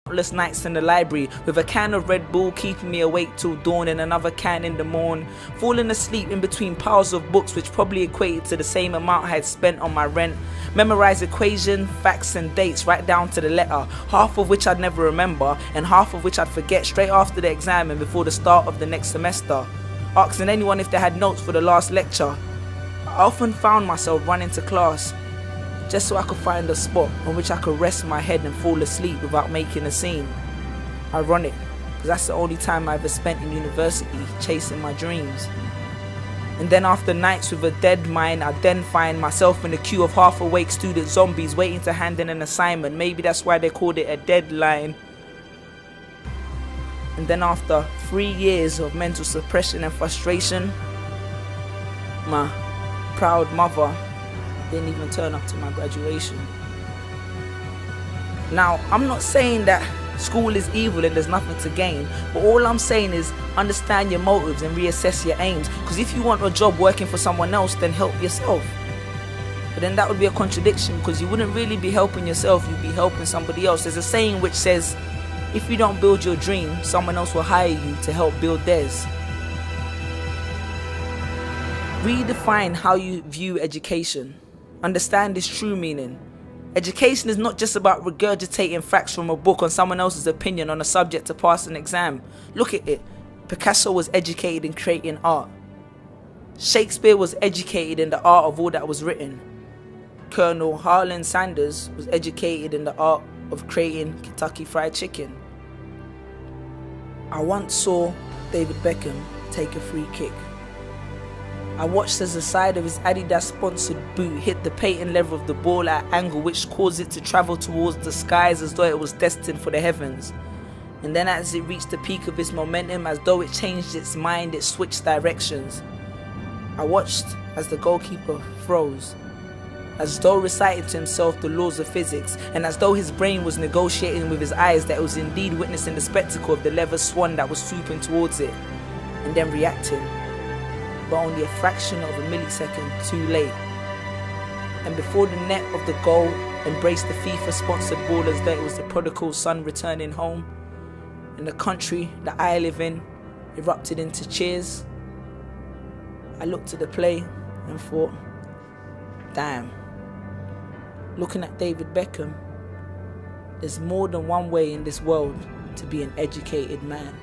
countless nights in the library with a can of Red Bull keeping me awake till dawn and another can in the morn, falling asleep in between piles of books which probably equated to the same amount I had spent on my rent, memorize equation, facts and dates right down to the letter, half of which I'd never remember and half of which I'd forget straight after the exam and before the start of the next semester, asking anyone if they had notes for the last lecture. I often found myself running to class just so I could find a spot on which I could rest my head and fall asleep without making a scene. Ironic, because that's the only time I ever spent in university chasing my dreams. And then after nights with a dead mind, I then find myself in a queue of half-awake student zombies waiting to hand in an assignment. Maybe that's why they called it a deadline. And then after 3 years of mental suppression and frustration, my proud mother didn't even turn up to my graduation. Now, I'm not saying that school is evil and there's nothing to gain, but all I'm saying is understand your motives and reassess your aims, because if you want a job working for someone else, then help yourself. But then that would be a contradiction, because you wouldn't really be helping yourself, you'd be helping somebody else. There's a saying which says, if you don't build your dream, someone else will hire you to help build theirs. Redefine how you view education. Understand its true meaning. Education is not just about regurgitating facts from a book on someone else's opinion on a subject to pass an exam. Look at it. Picasso was educated in creating art. Shakespeare was educated in the art of all that was written. Colonel Harlan Sanders was educated in the art of creating Kentucky Fried Chicken. I once saw David Beckham take a free kick. I watched as the side of his Adidas sponsored boot hit the patent leather of the ball at an angle which caused it to travel towards the skies as though it was destined for the heavens. And then as it reached the peak of its momentum, as though it changed its mind, it switched directions. I watched as the goalkeeper froze, as though reciting to himself the laws of physics, and as though his brain was negotiating with his eyes that it was indeed witnessing the spectacle of the leather swan that was swooping towards it, and then reacting, but only a fraction of a millisecond too late. And before the net of the goal embraced the FIFA-sponsored ball as though it was the prodigal son returning home, and the country that I live in erupted into cheers, I looked at the play and thought, damn, looking at David Beckham, there's more than one way in this world to be an educated man.